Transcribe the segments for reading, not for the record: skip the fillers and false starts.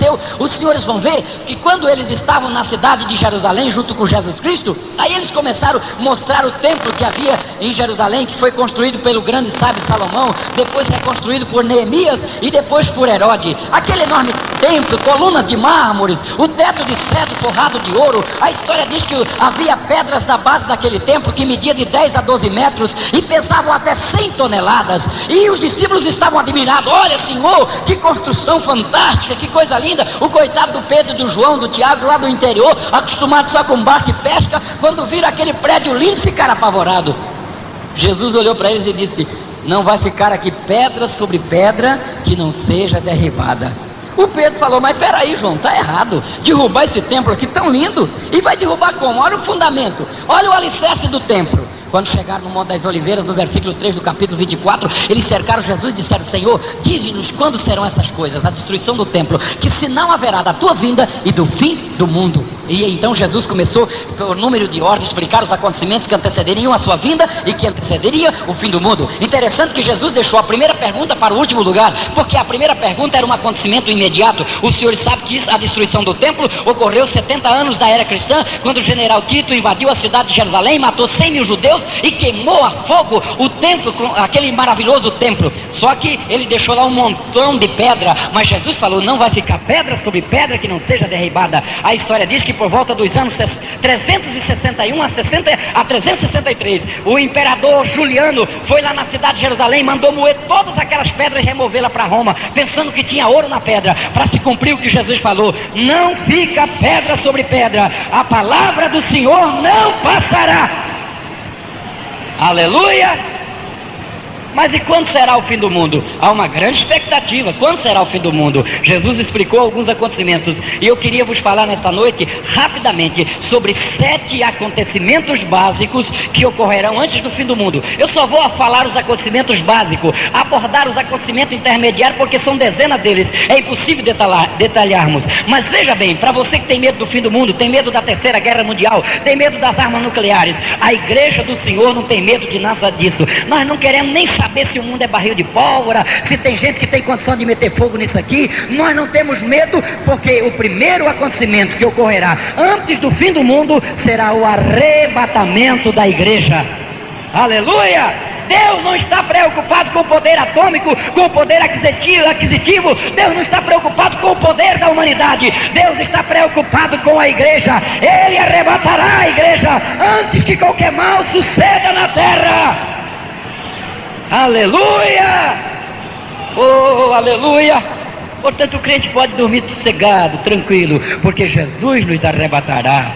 aconteceu? Os senhores vão ver que quando eles estavam na cidade de Jerusalém junto com Jesus Cristo, aí eles começaram a mostrar o templo que havia em Jerusalém, que foi construído pelo grande sábio Salomão, depois reconstruído por Neemias e depois por Herodes. Aquele enorme templo, colunas de mármores, o teto de cedro forrado de ouro. A história diz que havia pedras na base daquele templo que media de 10 a 12 metros e pesavam até 100 toneladas. E os discípulos estavam admirados. Olha, Senhor, que construção fantástica, que coisa linda. O coitado do Pedro, do João, do Tiago, lá do interior, acostumado só com barco e pesca, quando viram aquele prédio lindo, ficaram apavorados. Jesus olhou para eles e disse: não vai ficar aqui pedra sobre pedra que não seja derribada. O Pedro falou: mas peraí, João, está errado, derrubar esse templo aqui tão lindo. E vai derrubar como? Olha o fundamento, olha o alicerce do templo. Quando chegaram no Monte das Oliveiras, no versículo 3 do capítulo 24, eles cercaram Jesus e disseram: Senhor, dize-nos quando serão essas coisas, a destruição do templo, que sinal haverá da tua vinda e do fim do mundo. E então Jesus começou, por número de ordens, explicar os acontecimentos que antecederiam a sua vinda e que antecederia o fim do mundo. Interessante que Jesus deixou a primeira pergunta para o último lugar, porque a primeira pergunta era um acontecimento imediato. Os senhores sabem que a destruição do templo ocorreu 70 anos da era cristã, quando o general Tito invadiu a cidade de Jerusalém, matou 100 mil judeus e queimou a fogo o templo, aquele maravilhoso templo. Só que ele deixou lá um montão de pedra, mas Jesus falou: não vai ficar pedra sobre pedra que não seja derribada. A história diz que por volta dos anos 361 a 363, o imperador Juliano foi lá na cidade de Jerusalém, mandou moer todas aquelas pedras e removê-las para Roma, pensando que tinha ouro na pedra, para se cumprir o que Jesus falou: não fica pedra sobre pedra, a palavra do Senhor não passará. Aleluia! Mas e quando será o fim do mundo? Há uma grande expectativa. Quando será o fim do mundo? Jesus explicou alguns acontecimentos, e eu queria vos falar nesta noite, rapidamente, sobre 7 acontecimentos básicos que ocorrerão antes do fim do mundo. Eu só vou falar os acontecimentos básicos, abordar os acontecimentos intermediários, porque são dezenas deles, é impossível detalharmos. Mas veja bem, para você que tem medo do fim do mundo, tem medo da terceira guerra mundial, tem medo das armas nucleares, a igreja do Senhor não tem medo de nada disso. Nós não queremos nem saber se o mundo é barril de pólvora, se tem gente que tem condição de meter fogo nisso aqui. Nós não temos medo, porque o primeiro acontecimento que ocorrerá antes do fim do mundo será o arrebatamento da igreja. Aleluia! Deus não está preocupado com o poder atômico, com o poder aquisitivo. Deus não está preocupado com o poder da humanidade. Deus está preocupado com a igreja. Ele arrebatará a igreja antes que qualquer mal suceda na terra. Aleluia! Oh, aleluia! Portanto, o crente pode dormir sossegado, tranquilo, porque Jesus nos arrebatará.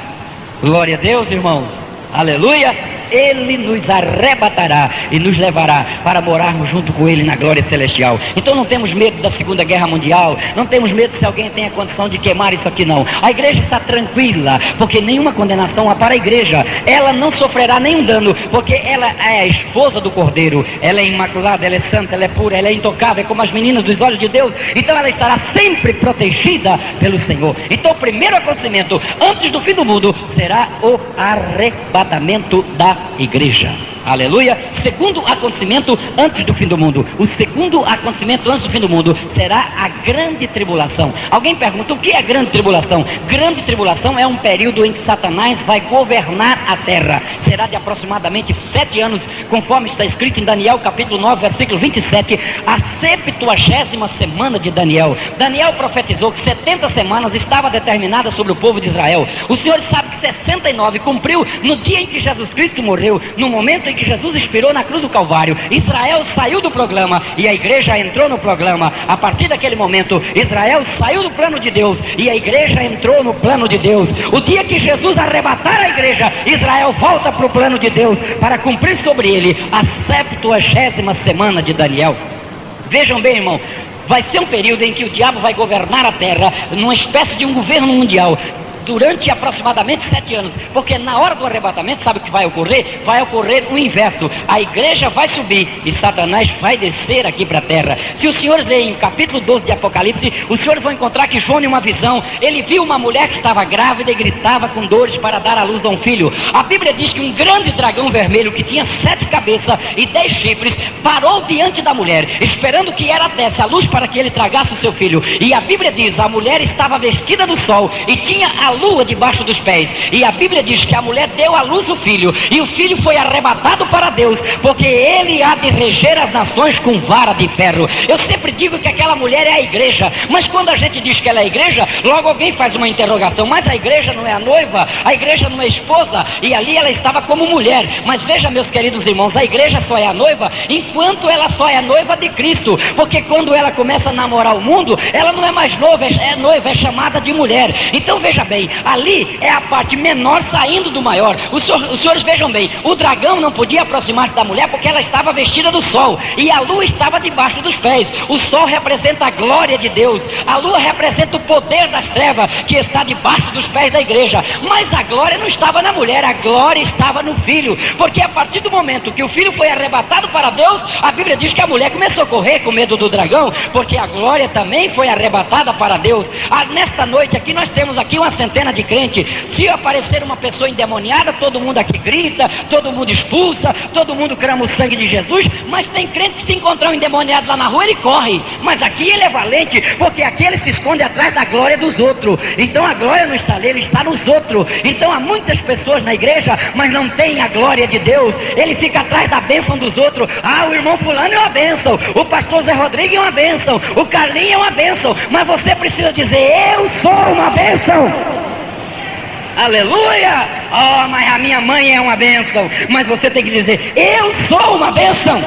Glória a Deus, irmãos. Aleluia! Ele nos arrebatará e nos levará para morarmos junto com Ele na glória celestial. Então não temos medo da Segunda Guerra Mundial, não temos medo se alguém tem a condição de queimar isso aqui, não. A igreja está tranquila, porque nenhuma condenação há para a igreja. Ela não sofrerá nenhum dano, porque ela é a esposa do Cordeiro. Ela é imaculada, ela é santa, ela é pura, ela é intocável, como as meninas dos olhos de Deus. Então ela estará sempre protegida pelo Senhor. Então o primeiro acontecimento antes do fim do mundo será o arrebatamento da igreja. Aleluia! Segundo acontecimento antes do fim do mundo. O segundo acontecimento antes do fim do mundo será a grande tribulação. Alguém pergunta: o que é grande tribulação? Grande tribulação é um período em que Satanás vai governar a terra. Será de aproximadamente 7 anos, conforme está escrito em Daniel capítulo 9, versículo 27, a 70ª semana de Daniel. Daniel profetizou que 70 semanas estava determinada sobre o povo de Israel. O Senhor sabe que 69 cumpriu no dia em que Jesus Cristo morreu, no momento em que Jesus expirou na cruz do Calvário. Israel saiu do programa e a igreja entrou no programa. A partir daquele momento, Israel saiu do plano de Deus e a igreja entrou no plano de Deus. O dia que Jesus arrebatar a igreja, Israel volta para o plano de Deus para cumprir sobre ele a 70ª semana de Daniel. Vejam bem, irmão, vai ser um período em que o diabo vai governar a terra, numa espécie de um governo mundial. durante aproximadamente 7 anos, porque na hora do arrebatamento, sabe o que vai ocorrer? Vai ocorrer o inverso, a igreja vai subir e Satanás vai descer aqui para a terra. Se os senhores lerem o capítulo 12 de Apocalipse, os senhores vão encontrar que João, em uma visão, ele viu uma mulher que estava grávida e gritava com dores para dar à luz a um filho. A Bíblia diz que um grande dragão vermelho, que tinha 7 cabeças e 10 chifres, parou diante da mulher, esperando que ela desse a luz para que ele tragasse o seu filho. E a Bíblia diz, a mulher estava vestida do sol e tinha a lua debaixo dos pés. E a Bíblia diz que a mulher deu à luz o filho, e o filho foi arrebatado para Deus, porque ele há de reger as nações com vara de ferro. Eu sempre digo que aquela mulher é a igreja, mas quando a gente diz que ela é a igreja, logo alguém faz uma interrogação, mas a igreja não é a noiva, a igreja não é a esposa, e ali ela estava como mulher. Mas veja, meus queridos irmãos, a igreja só é a noiva enquanto ela só é a noiva de Cristo, porque quando ela começa a namorar o mundo, ela não é mais noiva, é noiva, é chamada de mulher. Então veja bem, ali é a parte menor saindo do maior. Os senhores vejam bem, o dragão não podia aproximar-se da mulher porque ela estava vestida do sol, e a lua estava debaixo dos pés. O sol representa a glória de Deus, a lua representa o poder das trevas que está debaixo dos pés da igreja. Mas a glória não estava na mulher, a glória estava no filho, porque a partir do momento que o filho foi arrebatado para Deus, a Bíblia diz que a mulher começou a correr com medo do dragão, porque a glória também foi arrebatada para Deus. Nesta noite aqui nós temos aqui uma centena de crentes. Se aparecer uma pessoa endemoniada, todo mundo aqui grita, todo mundo expulsa, todo mundo clama o sangue de Jesus. Mas tem crente que se encontrar um endemoniado lá na rua, ele corre. Mas aqui ele é valente, porque aqui ele se esconde atrás da glória dos outros. Então a glória não está nele, está nos outros. Então há muitas pessoas na igreja, mas não tem a glória de Deus. Ele fica atrás da bênção dos outros. Ah, o irmão fulano é uma bênção, o pastor Zé Rodrigues é uma bênção, o Carlinho é uma bênção. Mas você precisa dizer, eu sou uma bênção. Aleluia! Oh, mas a minha mãe é uma bênção. Mas você tem que dizer, eu sou uma bênção.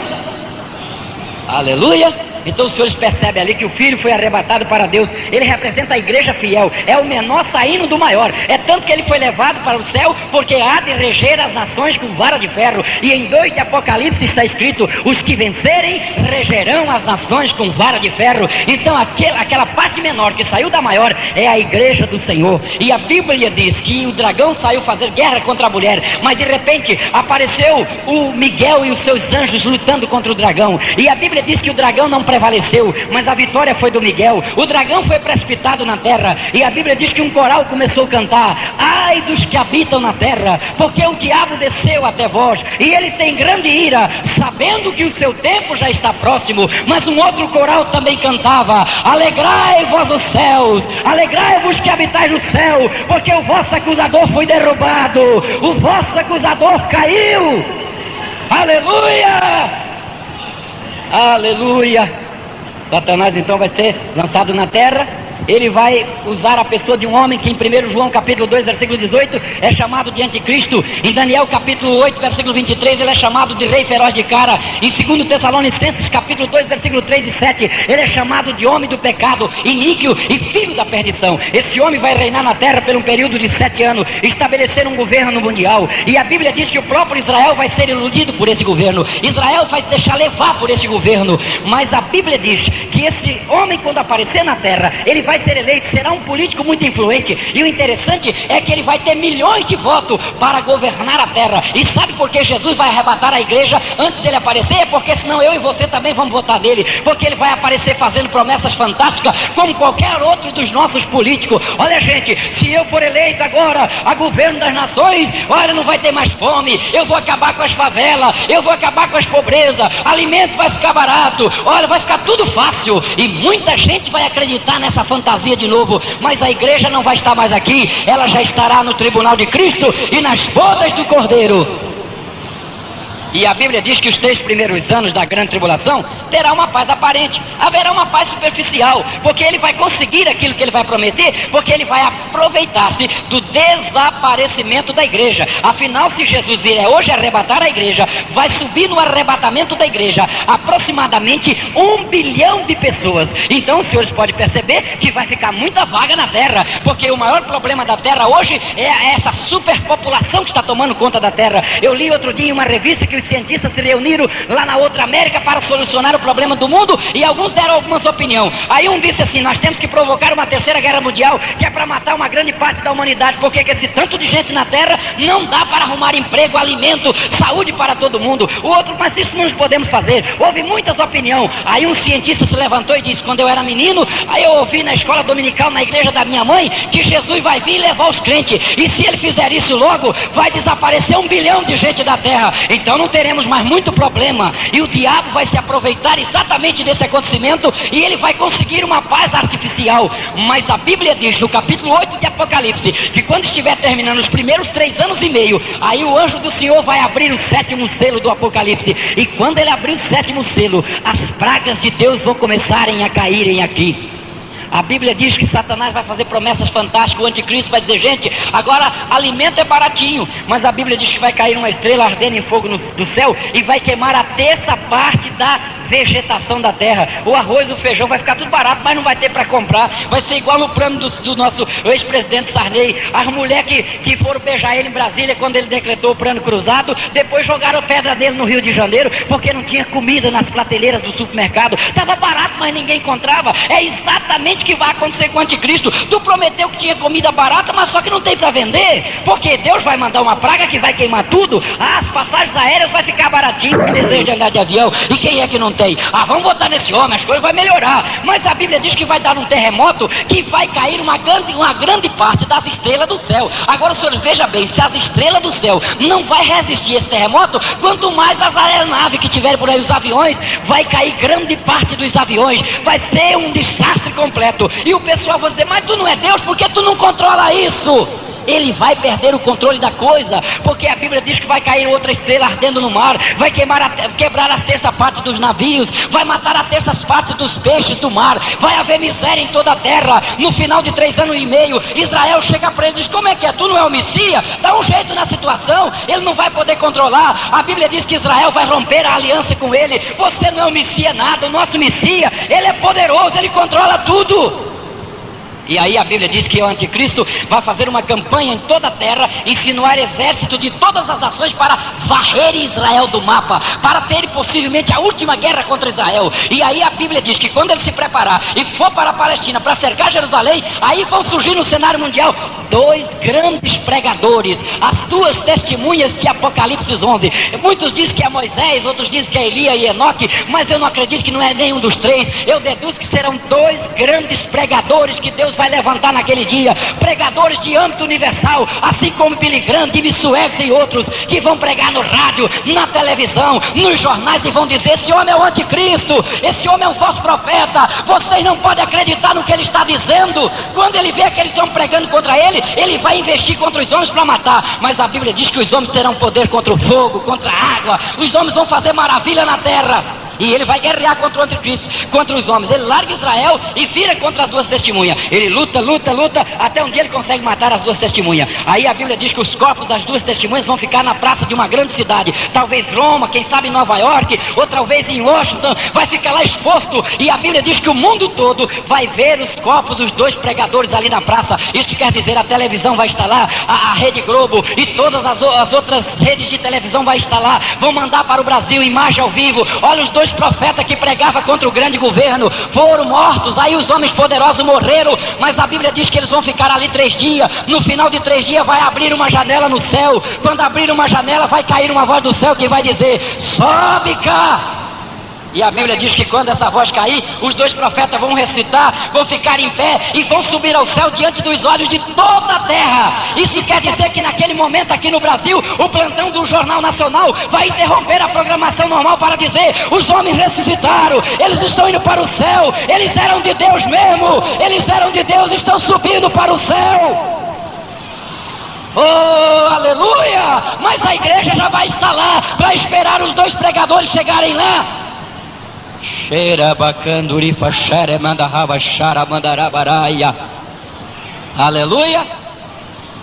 Aleluia! Então os senhores percebem ali que o filho foi arrebatado para Deus. Ele representa a igreja fiel, é o menor saindo do maior. É tanto que ele foi levado para o céu, porque há de reger as nações com vara de ferro. E em 2 de Apocalipse está escrito, os que vencerem regerão as nações com vara de ferro. Então aquela parte menor que saiu da maior é a igreja do Senhor. E a Bíblia diz que o dragão saiu fazer guerra contra a mulher, mas de repente apareceu o Miguel e os seus anjos lutando contra o dragão. E a Bíblia diz que o dragão não prevaleceu, mas a vitória foi do Miguel. O dragão foi precipitado na terra, e a Bíblia diz que um coral começou a cantar, ai dos que habitam na terra, porque o diabo desceu até vós, e ele tem grande ira, sabendo que o seu tempo já está próximo. Mas um outro coral também cantava, alegrai-vos os céus, alegrai-vos que habitais no céu, porque o vosso acusador foi derrubado, o vosso acusador caiu. Aleluia! Aleluia! Satanás então vai ser lançado na terra. Ele vai usar a pessoa de um homem que em 1 João capítulo 2, versículo 18, é chamado de anticristo. Em Daniel capítulo 8, versículo 23, ele é chamado de rei feroz de cara. Em 2 Tessalonicenses capítulo 2, versículo 3 e 7, ele é chamado de homem do pecado, iníquo e filho da perdição. Esse homem vai reinar na terra por um período de 7 anos, estabelecer um governo mundial. E a Bíblia diz que o próprio Israel vai ser iludido por esse governo. Israel vai se deixar levar por esse governo. Mas a Bíblia diz que esse homem, quando aparecer na terra, ele vai ser eleito, será um político muito influente. E o interessante é que ele vai ter milhões de votos para governar a terra. E sabe por que Jesus vai arrebatar a igreja antes dele aparecer? É porque senão eu e você também vamos votar nele. Porque ele vai aparecer fazendo promessas fantásticas, como qualquer outro dos nossos políticos. Olha, gente, se eu for eleito agora a governo das nações, olha, não vai ter mais fome, eu vou acabar com as favelas, eu vou acabar com as pobrezas, alimento vai ficar barato, olha, vai ficar tudo fácil. E muita gente vai acreditar nessa fantasia de novo. Mas a igreja não vai estar mais aqui, ela já estará no tribunal de Cristo e nas bodas do Cordeiro. E a Bíblia diz que os 3 primeiros anos da grande tribulação terá uma paz aparente, haverá uma paz superficial, porque ele vai conseguir aquilo que ele vai prometer, porque ele vai aproveitar-se do desaparecimento da igreja. Afinal, se Jesus vier hoje arrebatar a igreja, vai subir no arrebatamento da igreja aproximadamente 1 bilhão de pessoas. Então os senhores podem perceber que vai ficar muita vaga na terra, porque o maior problema da terra hoje é essa superpopulação que está tomando conta da terra. Eu li outro dia em uma revista que os cientistas se reuniram lá na outra América para solucionar o problema do mundo, e alguns deram algumas opiniões. Aí um disse assim: nós temos que provocar uma terceira guerra mundial, que é para matar uma grande parte da humanidade, porque esse tanto de gente na terra não dá para arrumar emprego, alimento, saúde para todo mundo. O outro: mas isso não podemos fazer. Houve muitas opiniões. Aí um cientista se levantou e disse: quando eu era menino, aí eu ouvi na escola dominical, na igreja da minha mãe, que Jesus vai vir levar os crentes, e se ele fizer isso logo, vai desaparecer 1 bilhão de gente da terra, então não teremos mais muito problema, e o diabo vai se aproveitar exatamente desse acontecimento, e ele vai conseguir uma paz artificial. Mas a Bíblia diz no capítulo 8 de Apocalipse, que quando estiver terminando os primeiros 3 anos e meio, aí o anjo do Senhor vai abrir o 7º selo do Apocalipse, e quando ele abrir o 7º selo, as pragas de Deus vão começarem a caírem aqui. A Bíblia diz que Satanás vai fazer promessas fantásticas, o anticristo vai dizer: gente, agora alimento é baratinho, mas a Bíblia diz que vai cair uma estrela ardendo em fogo do céu e vai queimar a terça parte da vegetação da terra. O arroz, o feijão vai ficar tudo barato, mas não vai ter para comprar. Vai ser igual no plano do nosso ex-presidente Sarney. As mulheres que foram beijar ele em Brasília quando ele decretou o plano cruzado, depois jogaram pedra dele no Rio de Janeiro, porque não tinha comida nas prateleiras do supermercado. Estava barato, mas ninguém encontrava. É exatamente o que vai acontecer com o anticristo. Tu prometeu que tinha comida barata, mas só que não tem para vender, porque Deus vai mandar uma praga que vai queimar tudo. As passagens aéreas vai ficar baratinho, que deseja de andar de avião. E quem é que não tem? Vamos botar nesse homem, as coisas vão melhorar. Mas a Bíblia diz que vai dar um terremoto, que vai cair uma grande parte das estrelas do céu. Agora, senhores, veja bem, se as estrelas do céu não vai resistir esse terremoto, quanto mais as aeronaves que tiverem por aí, os aviões, vai cair grande parte dos aviões, vai ser um desastre completo. E o pessoal vai dizer: mas tu não é Deus, por que tu não controla isso? Ele vai perder o controle da coisa, porque a Bíblia diz que vai cair outra estrela ardendo no mar, vai quebrar a terça parte dos navios, vai matar a terça parte dos peixes do mar, vai haver miséria em toda a terra. No final de 3 anos e meio, Israel chega para ele e diz: como é que é? Tu não é o Messias? Dá um jeito na situação, ele não vai poder controlar. A Bíblia diz que Israel vai romper a aliança com ele. Você não é o Messias nada, o nosso Messias, ele é poderoso, ele controla tudo. E aí a Bíblia diz que o anticristo vai fazer uma campanha em toda a terra, insinuar exército de todas as nações para varrer Israel do mapa, para ter possivelmente a última guerra contra Israel. E aí a Bíblia diz que quando ele se preparar e for para a Palestina para cercar Jerusalém, aí vão surgir no cenário mundial 2 grandes pregadores, as 2 testemunhas de Apocalipse 11. Muitos dizem que é Moisés, outros dizem que é Elias e Enoque, mas eu não acredito que não é nenhum dos 3. Eu deduzo que serão 2 grandes pregadores que Deus vai levantar naquele dia, pregadores de âmbito universal, assim como Billy Graham, Jimmy Swaggart e outros, que vão pregar no rádio, na televisão, nos jornais, e vão dizer: esse homem é o anticristo, esse homem é um falso profeta, vocês não podem acreditar no que ele está dizendo. Quando ele vê que eles estão pregando contra ele, ele vai investir contra os homens para matar. Mas a Bíblia diz que os homens terão poder contra o fogo, contra a água, os homens vão fazer maravilha na terra. E ele vai guerrear contra o anticristo, contra os homens. Ele larga Israel e vira contra as 2 testemunhas. Ele luta, até um dia ele consegue matar as 2 testemunhas. Aí a Bíblia diz que os corpos das 2 testemunhas vão ficar na praça de uma grande cidade, talvez Roma, quem sabe em Nova York, ou talvez em Washington, vai ficar lá exposto. E a Bíblia diz que o mundo todo vai ver os corpos dos 2 pregadores ali na praça. Isso quer dizer, a televisão vai estar lá, a Rede Globo e todas as outras redes de televisão vai estar lá, vão mandar para o Brasil imagem ao vivo. Olha, os 2 profetas que pregavam contra o grande governo foram mortos, aí os homens poderosos morreram, mas a Bíblia diz que eles vão ficar ali 3 dias, no final de 3 dias vai abrir uma janela no céu, quando abrir uma janela vai cair uma voz do céu que vai dizer: sobe cá! E a Bíblia diz que quando essa voz cair, os 2 profetas vão recitar, vão ficar em pé e vão subir ao céu diante dos olhos de toda a terra. Isso quer dizer que naquele momento aqui no Brasil, o plantão do Jornal Nacional vai interromper a programação normal para dizer: os homens ressuscitaram, eles estão indo para o céu, eles eram de Deus mesmo, eles eram de Deus, estão subindo para o céu. Oh, aleluia! Mas a igreja já vai estar lá para esperar os 2 pregadores chegarem lá. Aleluia.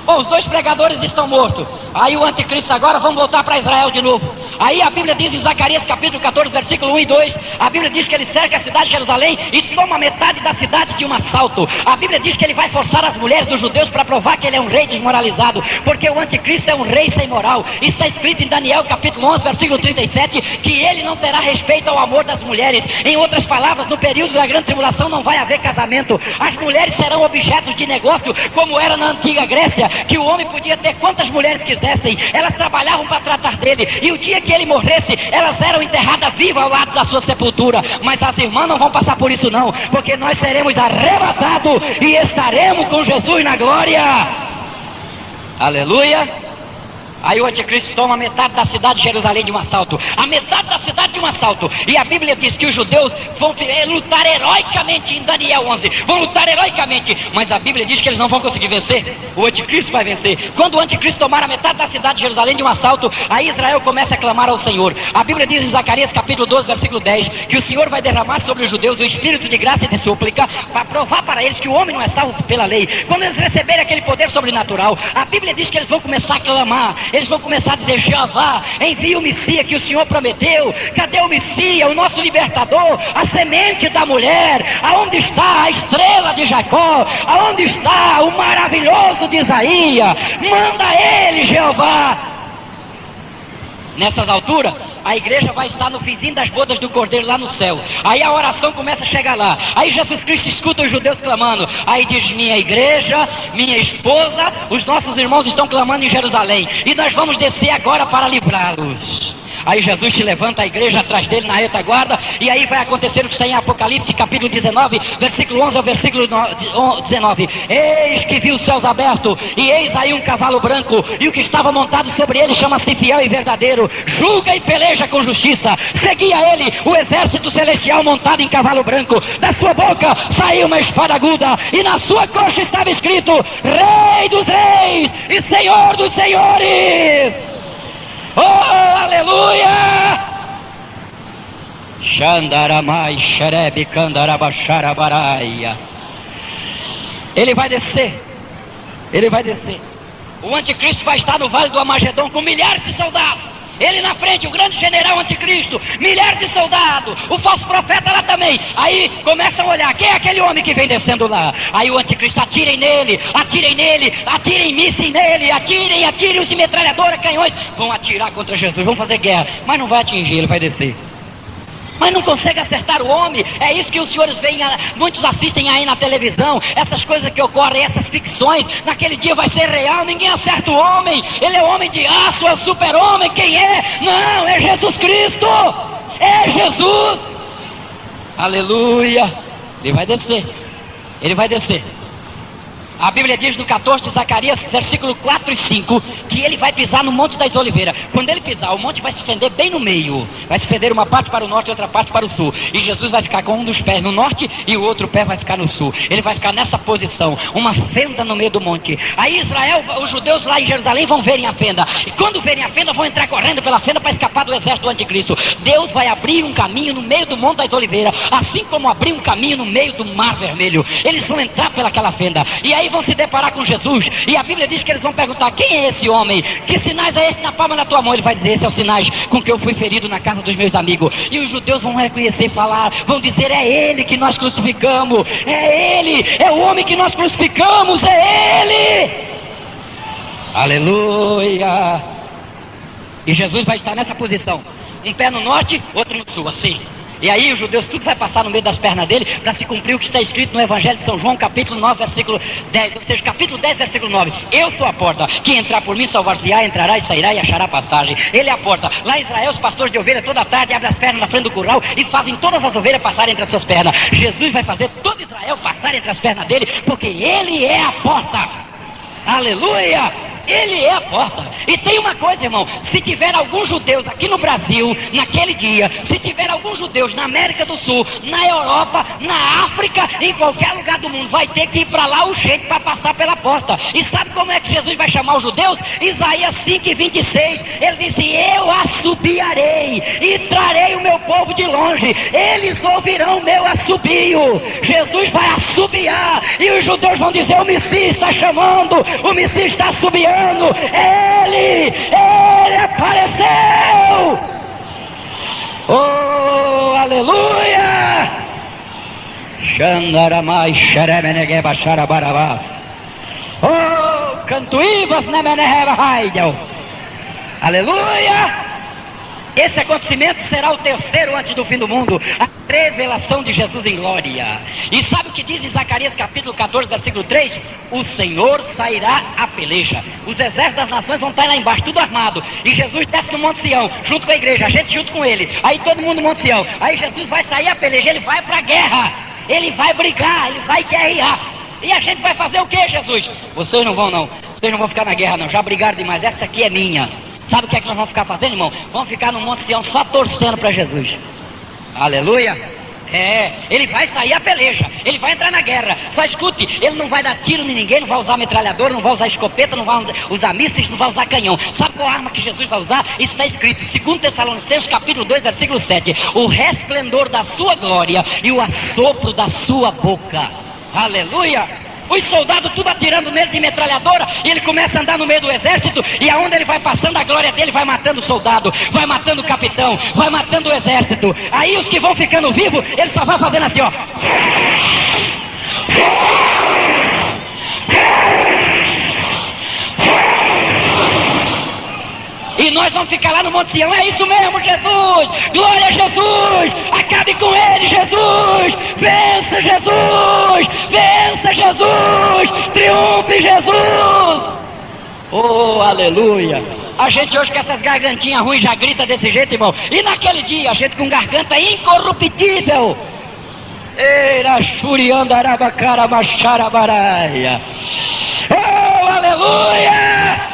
Ou os dois pregadores estão mortos. Aí o anticristo agora, vamos voltar para Israel de novo. Aí a Bíblia diz em Zacarias capítulo 14, versículo 1 e 2, a Bíblia diz que ele cerca a cidade de Jerusalém e toma metade da cidade de um assalto. A Bíblia diz que ele vai forçar as mulheres dos judeus para provar que ele é um rei desmoralizado, porque o anticristo é um rei sem moral. Está escrito em Daniel capítulo 11, versículo 37, que ele não terá respeito ao amor das mulheres. Em outras palavras, no período da grande tribulação não vai haver casamento. As mulheres serão objetos de negócio, como era na antiga Grécia, que o homem podia ter quantas mulheres quisessem. Elas trabalhavam para tratar dele, e o dia que ele morresse, elas eram enterradas vivas ao lado da sua sepultura. Mas as irmãs não vão passar por isso não, porque nós seremos arrebatados e estaremos com Jesus na glória. Aleluia. Aí o anticristo toma metade da cidade de Jerusalém de um assalto. A metade da cidade de um assalto. E a Bíblia diz que os judeus vão lutar heroicamente em Daniel 11. Vão lutar heroicamente. Mas a Bíblia diz que eles não vão conseguir vencer. O anticristo vai vencer. Quando o anticristo tomar a metade da cidade de Jerusalém de um assalto, aí Israel começa a clamar ao Senhor. A Bíblia diz em Zacarias capítulo 12, versículo 10, que o Senhor vai derramar sobre os judeus o espírito de graça e de súplica, para provar para eles que o homem não é salvo pela lei. Quando eles receberem aquele poder sobrenatural, a Bíblia diz que eles vão começar a clamar. Eles vão começar a dizer: Jeová, envia o Messias que o Senhor prometeu. Cadê o Messias, o nosso libertador, a semente da mulher? Aonde está a estrela de Jacó? Aonde está o maravilhoso de Isaías? Manda ele, Jeová. Nessas alturas, a igreja vai estar no finzinho das bodas do Cordeiro lá no céu. Aí a oração começa a chegar lá. Aí Jesus Cristo escuta os judeus clamando. Aí diz: minha igreja, minha esposa, os nossos irmãos estão clamando em Jerusalém, e nós vamos descer agora para livrá-los. Aí Jesus se levanta, a igreja atrás dele na retaguarda, e aí vai acontecer o que está em Apocalipse capítulo 19, versículo 11 ao versículo 19. Eis que vi os céus abertos, e eis aí um cavalo branco, e o que estava montado sobre ele chama-se Fiel e Verdadeiro, julga e peleja com justiça. Seguia ele o exército celestial montado em cavalo branco. Da sua boca saiu uma espada aguda, e na sua coxa estava escrito: Rei dos reis e Senhor dos senhores. Oh, aleluia! Xandaramai xerebe candarabacharabaraya. Ele vai descer. Ele vai descer. O anticristo vai estar no vale do Amagedon com milhares de soldados. Ele na frente, o grande general anticristo, milhares de soldados, o falso profeta lá também. Aí começam a olhar: quem é aquele homem que vem descendo lá? Aí o anticristo: atirem nele, atirem mísseis nele, atirem os metralhadores, canhões. Vão atirar contra Jesus, vão fazer guerra, mas não vai atingir, ele vai descer. Mas não consegue acertar o homem. É isso que os senhores veem, muitos assistem aí na televisão, essas coisas que ocorrem, essas ficções. Naquele dia vai ser real, ninguém acerta o homem. Ele é o homem de aço, é o super-homem. Quem é? Não, é Jesus Cristo. É Jesus. Aleluia. Ele vai descer. Ele vai descer. A Bíblia diz no 14 de Zacarias, versículo 4 e 5, que ele vai pisar no Monte das Oliveiras. Quando ele pisar, o monte vai se estender bem no meio. Vai se estender uma parte para o norte e outra parte para o sul. E Jesus vai ficar com um dos pés no norte e o outro pé vai ficar no sul. Ele vai ficar nessa posição, uma fenda no meio do monte. Aí Israel, os judeus lá em Jerusalém vão verem a fenda. E quando verem a fenda, vão entrar correndo pela fenda para escapar do exército do anticristo. Deus vai abrir um caminho no meio do Monte das Oliveiras, assim como abriu um caminho no meio do Mar Vermelho. Eles vão entrar pelaquela fenda. E aí vão se deparar com Jesus, e a Bíblia diz que eles vão perguntar: quem é esse homem? Que sinais é esse na palma da tua mão? Ele vai dizer: esse é o sinais com que eu fui ferido na casa dos meus amigos. E os judeus vão reconhecer e falar, vão dizer: é ele que nós crucificamos, é ele, é o homem que nós crucificamos, é ele. Aleluia. E Jesus vai estar nessa posição, um pé no norte, outro no sul, assim. E aí os judeus, tudo vai passar no meio das pernas dele, para se cumprir o que está escrito no Evangelho de São João, capítulo 9, versículo 10. Ou seja, capítulo 10, versículo 9. Eu sou a porta, quem entrar por mim salvar-se-á, entrará e sairá e achará passagem. Ele é a porta. Lá em Israel, os pastores de ovelha toda tarde abrem as pernas na frente do curral e fazem todas as ovelhas passarem entre as suas pernas. Jesus vai fazer todo Israel passar entre as pernas dele, porque ele é a porta. Aleluia! Ele é a porta. E tem uma coisa, irmão, se tiver alguns judeus aqui no Brasil, naquele dia, se tiver alguns judeus na América do Sul, na Europa, na África, em qualquer lugar do mundo, vai ter que ir para lá urgente para passar pela porta. E sabe como é que Jesus vai chamar os judeus? Isaías 5:26, ele disse: eu assobiarei e trarei o meu povo de longe, eles ouvirão o meu assobio. Jesus vai assobiar e os judeus vão dizer: o Messias está chamando, o Messias está assobiando, ele apareceu. Oh, aleluia! Xandaramai xeremenegueba xarabarabás. Oh, cantuibas nemeneheba raidel. Aleluia! Esse acontecimento será o terceiro antes do fim do mundo, a revelação de Jesus em glória. E sabe o que diz em Zacarias capítulo 14, versículo 3? O Senhor sairá à peleja. Os exércitos das nações vão estar lá embaixo, tudo armado. E Jesus desce no Monte Sião, junto com a igreja, a gente junto com ele. Aí todo mundo no Monte Sião. Aí Jesus vai sair à peleja, ele vai para a guerra. Ele vai brigar, ele vai guerrear. E a gente vai fazer o que, Jesus? Vocês não vão não, vocês não vão ficar na guerra não, já brigaram demais, essa aqui é minha. Sabe o que é que nós vamos ficar fazendo, irmão? Vamos ficar no Monte Sião só torcendo para Jesus. Aleluia! Ele vai sair à peleja, ele vai entrar na guerra. Só escute, ele não vai dar tiro em ninguém, não vai usar metralhadora, não vai usar escopeta, não vai usar mísseis, não vai usar canhão. Sabe qual arma que Jesus vai usar? Isso está escrito, 2 Tessalonicenses capítulo 2, versículo 7. O resplendor da sua glória e o assopro da sua boca. Aleluia! Os soldados tudo atirando nele de metralhadora, e ele começa a andar no meio do exército, e aonde ele vai passando, a glória dele vai matando o soldado, vai matando o capitão, vai matando o exército. Aí os que vão ficando vivos, ele só vai fazendo assim, ó. E nós vamos ficar lá no Monte Sião. É isso mesmo, Jesus! Glória a Jesus! Acabe com ele, Jesus! Vença, Jesus! Vença, Jesus! Triunfe, Jesus! Oh, aleluia! A gente hoje com essas gargantinhas ruins já grita desse jeito, irmão. E naquele dia, a gente com garganta incorruptível. Eira xurianda arabacara macharabaraya. Oh, aleluia!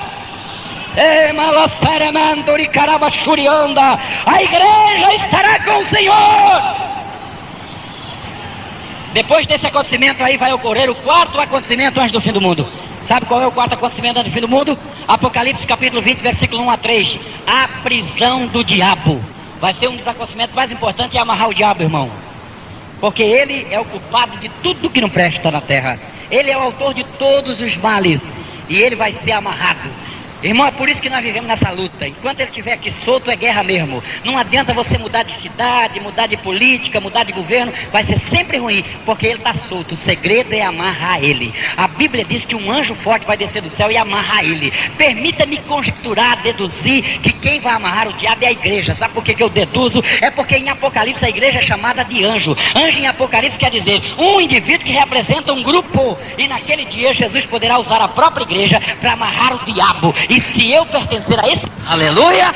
A igreja estará com o Senhor. Depois desse acontecimento aí vai ocorrer o quarto acontecimento antes do fim do mundo. Sabe qual é o quarto acontecimento antes do fim do mundo? Apocalipse capítulo 20, versículo 1 a 3. A prisão do diabo. Vai ser um dos acontecimentos mais importantes, é amarrar o diabo, irmão. Porque ele é o culpado de tudo que não presta na terra. Ele é o autor de todos os males. E ele vai ser amarrado. Irmão, é por isso que nós vivemos nessa luta. Enquanto ele estiver aqui solto, é guerra mesmo. Não adianta você mudar de cidade, mudar de política, mudar de governo. Vai ser sempre ruim, porque ele está solto. O segredo é amarrar ele. A Bíblia diz que um anjo forte vai descer do céu e amarrar ele. Permita-me conjecturar, deduzir que quem vai amarrar o diabo é a igreja. Sabe por que eu deduzo? É porque em Apocalipse a igreja é chamada de anjo. Anjo em Apocalipse quer dizer um indivíduo que representa um grupo. E naquele dia Jesus poderá usar a própria igreja para amarrar o diabo. E se eu pertencer a esse... Aleluia!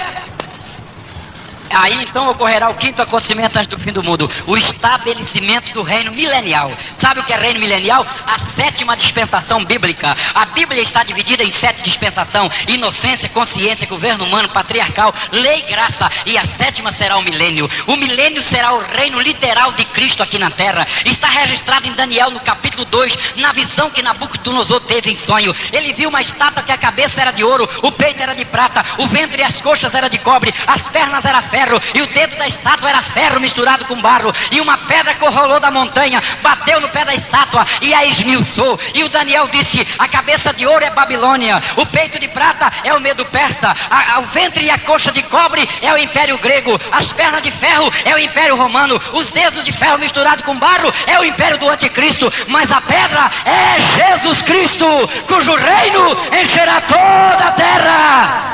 Aí então ocorrerá o quinto acontecimento antes do fim do mundo, o estabelecimento do reino milenial. Sabe o que é reino milenial? A sétima dispensação bíblica. A Bíblia está dividida em 7 dispensações: inocência, consciência, governo humano, patriarcal, lei e graça. E a sétima será o milênio. O milênio será o reino literal de Cristo aqui na terra. Está registrado em Daniel no capítulo 2, na visão que Nabucodonosor teve em sonho. Ele viu uma estátua que a cabeça era de ouro, o peito era de prata, o ventre e as coxas era de cobre, as pernas eram ferro, e o dedo da estátua era ferro misturado com barro, e uma pedra que rolou da montanha bateu no pé da estátua e a esmiuçou. E o Daniel disse: a cabeça de ouro é Babilônia, o peito de prata é o Medo Persa, o ventre e a coxa de cobre é o Império Grego, as pernas de ferro é o Império Romano, os dedos de ferro misturado com barro é o Império do Anticristo, mas a pedra é Jesus Cristo, cujo reino encherá toda a terra.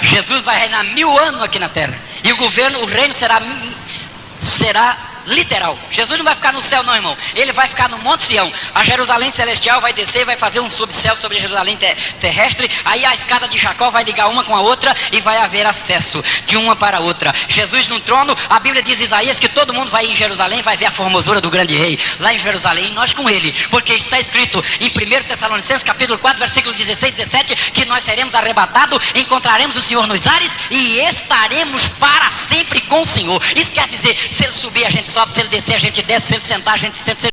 Jesus vai reinar 1000 anos aqui na terra. E o governo, o reino será literal. Jesus não vai ficar no céu não, irmão. Ele vai ficar no Monte Sião. A Jerusalém celestial vai descer, vai fazer um subcéu sobre a Jerusalém terrestre. Aí a escada de Jacó vai ligar uma com a outra e vai haver acesso de uma para a outra. Jesus no trono, a Bíblia diz, Isaías, que todo mundo vai em Jerusalém, vai ver a formosura do grande rei lá em Jerusalém, e nós com ele, porque está escrito em 1 Tessalonicenses capítulo 4, versículo 16 e 17, que nós seremos arrebatados, encontraremos o Senhor nos ares e estaremos para sempre com o Senhor. Isso quer dizer, se ele subir a gente sobe, se ele descer a gente desce, se ele sentar a gente senta.